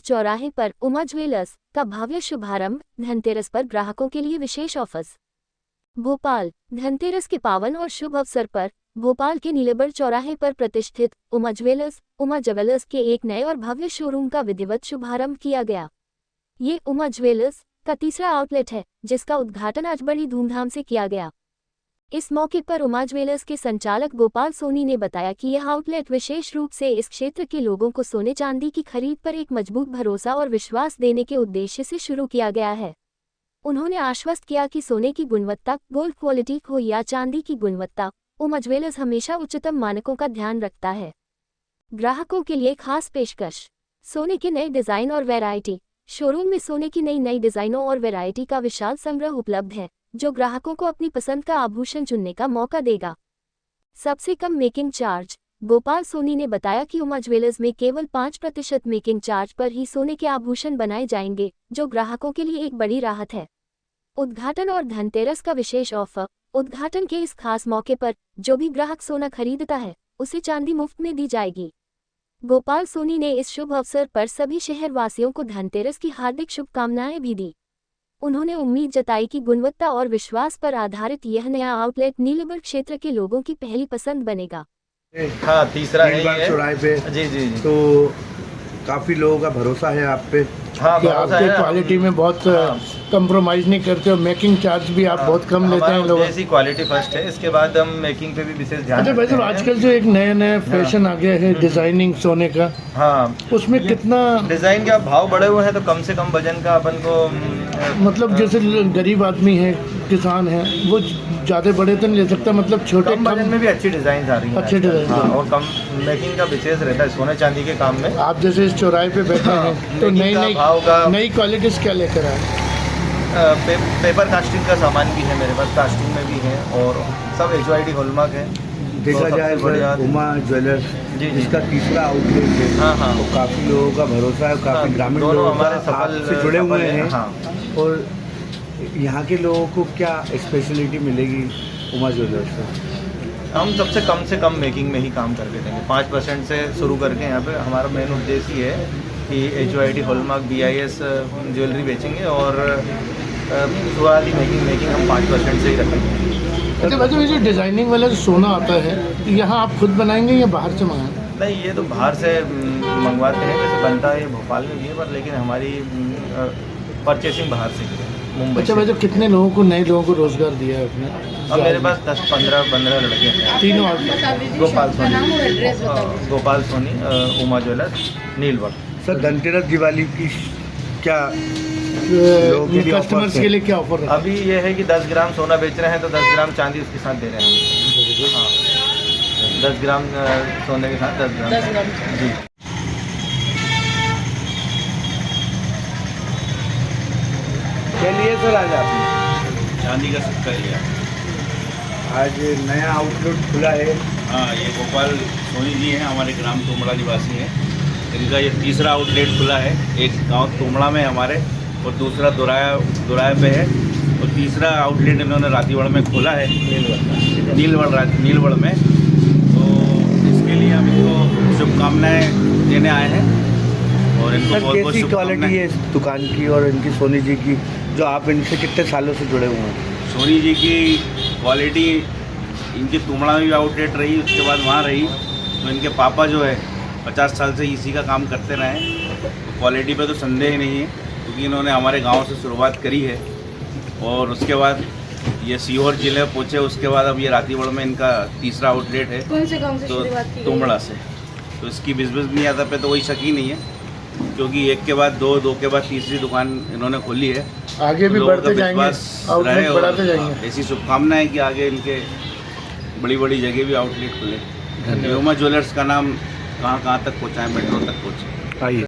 चौराहे पर उमा ज्वेलर्स का भव्य शुभारंभ। धनतेरस पर ग्राहकों के लिए विशेष ऑफर्स। भोपाल। धनतेरस के पावन और शुभ अवसर पर भोपाल के नीलेबर चौराहे पर प्रतिष्ठित उमा ज्वेलर्स के एक नए और भव्य शोरूम का विधिवत शुभारंभ किया गया। ये उमा ज्वेलर्स का तीसरा आउटलेट है, जिसका उद्घाटन आज बड़ी धूमधाम से किया गया। इस मौके पर उमा ज्वेलर्स के संचालक गोपाल सोनी ने बताया कि यह आउटलेट विशेष रूप से इस क्षेत्र के लोगों को सोने चांदी की खरीद पर एक मजबूत भरोसा और विश्वास देने के उद्देश्य से शुरू किया गया है। उन्होंने आश्वस्त किया कि सोने की गुणवत्ता, गोल्ड क्वालिटी हो या चांदी की गुणवत्ता, उमा ज्वेलर्स हमेशा उच्चतम मानकों का ध्यान रखता है। ग्राहकों के लिए खास पेशकश। सोने के नए डिजाइन और वैरायटी। शोरूम में सोने की नई डिजाइनों और वैरायटी का विशाल संग्रह उपलब्ध है, जो ग्राहकों को अपनी पसंद का आभूषण चुनने का मौका देगा। सबसे कम मेकिंग चार्ज। गोपाल सोनी ने बताया कि उमा ज्वेलर्स में केवल 5% मेकिंग चार्ज पर ही सोने के आभूषण बनाए जाएंगे, जो ग्राहकों के लिए एक बड़ी राहत है। उद्घाटन और धनतेरस का विशेष ऑफर। उद्घाटन के इस खास मौके पर जो भी ग्राहक सोना खरीदता है, उसे चांदी मुफ्त में दी जाएगी। गोपाल सोनी ने इस शुभ अवसर पर सभी शहरवासियों को धनतेरस की हार्दिक शुभकामनाएं भी दी। उन्होंने उम्मीद जताई कि गुणवत्ता और विश्वास पर आधारित यह नया आउटलेट नीलेबर क्षेत्र के लोगों की पहली पसंद बनेगा। हाँ, तीसरा है ये चौराहे पे। जी। तो काफी लोगों का भरोसा है आप पे। हाँ, कि आपके क्वालिटी में बहुत कंप्रोमाइज नहीं करते हो। मेकिंग चार्ज भी आप बहुत कम लेते हैं लोग। ऐसी क्वालिटी फर्स्ट है, इसके बाद हम मेकिंग पे भी विशेष ध्यान अच्छा भाई साहब, आजकल जो एक नया फैशन आ गया है डिजाइनिंग सोने का, हाँ, उसमें कितना डिजाइन के भाव बढ़े हुए हैं, तो कम से कम वजन का अपन को मतलब जैसे गरीब आदमी है, किसान है, वो ज्यादा बड़े तो नहीं ले सकता, मतलब छोटे कम वजन में भी अच्छी डिजाइन आ रही है। अच्छे डिजाइन, हाँ, और कम मेकिंग का विशेष रहता है सोने चांदी के काम में। आप जैसे इस चौराहे पे बैठे हैं तो नई क्वालिटीज क्या लेकर आए? पेपर कास्टिंग का सामान भी है मेरे पास, कास्टिंग में भी है, और सब HYD हॉलमार्क है। देखा जाए तो उमा ज्वेलर्स जिसका तीसरा आउटलेट है, हाँ, तो काफी लोगों का भरोसा है, काफी ग्रामीण लोग हमारे से जुड़े हुए हैं। हाँ। और यहाँ के लोगों को क्या स्पेशलिटी मिलेगी उमा ज्वेलर्स से? हम से कम मेकिंग में ही काम करके देंगे। 5% से शुरू करके यहाँ पे हमारा मेन उद्देश्य ये है कि HYD हॉलमार्क BIS ज्वेलरी बेचेंगे, और शुरुआती मेकिंग हम 5% से ही रखेंगे। अच्छा भाई, ये जो डिजाइनिंग वाला जो सोना आता है, यहाँ आप खुद बनाएंगे या बाहर से मंगाएंगे? नहीं, ये तो बाहर से मंगवाते हैं, वैसे बनता है भोपाल में भी है, पर लेकिन हमारी परचेसिंग बाहर से है, मुंबई। अच्छा भाई, तो कितने लोगों को, नए लोगों को रोजगार दिया है आपने? अब मेरे पास 10-15 लड़के हैं। तीनों गोपाल सोनी, उमा ज्वेलर्स, नीलवर। सर, धनतेरस दिवाली की क्या कस्टमर्स के लिए क्या ऑफर है? अभी ये है कि 10 ग्राम सोना बेच रहे हैं तो 10 ग्राम चांदी उसके साथ दे रहे हैं। हाँ, 10 ग्राम सोने के साथ 10 ग्राम जी। क्या लिए सर आज आपने? चांदी का सिक्का लिया। आज नया आउटलेट खुला है। हाँ, ये गोपाल सोनी जी हैं, हमारे ग्राम तुमड़ा निवासी हैं। इनका ये तीसरा आउटलेट खुला है। एक गांव तुमड़ा में हमारे, और दूसरा दुराया पे है, और तीसरा आउटलेट इन्होंने रातीवड़ में खोला है, नीलवड़ में। तो इसके लिए हम इनको शुभकामनाएं देने आए हैं, और इनको बहुत बहुत कैसी क्वालिटी है इस दुकान की और इनकी सोनी जी की, जो आप इनसे कितने सालों से जुड़े हुए हैं? सोनी जी की क्वालिटी, इनकी तुमड़ा में भी आउटलेट रही, उसके बाद वहाँ रही, तो इनके पापा जो है 50 साल से इसी का काम करते रहे हैं। तो क्वालिटी पे तो संदेह नहीं है, क्योंकि इन्होंने हमारे गांव से शुरुआत करी है, और उसके बाद ये सीहोर जिले पहुँचे, उसके बाद अब ये रातीवड़ में इनका तीसरा आउटलेट है। कौन से गांव से तो शुरुआत की? तुमड़ा से। तो इसकी बिजनेस पे तो कोई शक ही नहीं है, क्योंकि एक के बाद दो के बाद तीसरी दुकान इन्होंने खोली है। आगे भी बढ़ते जाएंगे, आउटलेट बढ़ाते जाएंगे। ऐसी शुभकामनाएं कि आगे इनके बड़ी जगह भी आउटलेट खुले। उमा ज्वेलर्स का नाम कहाँ तक पहुँचाएँ, मेट्रो तक पहुँचे। आइए।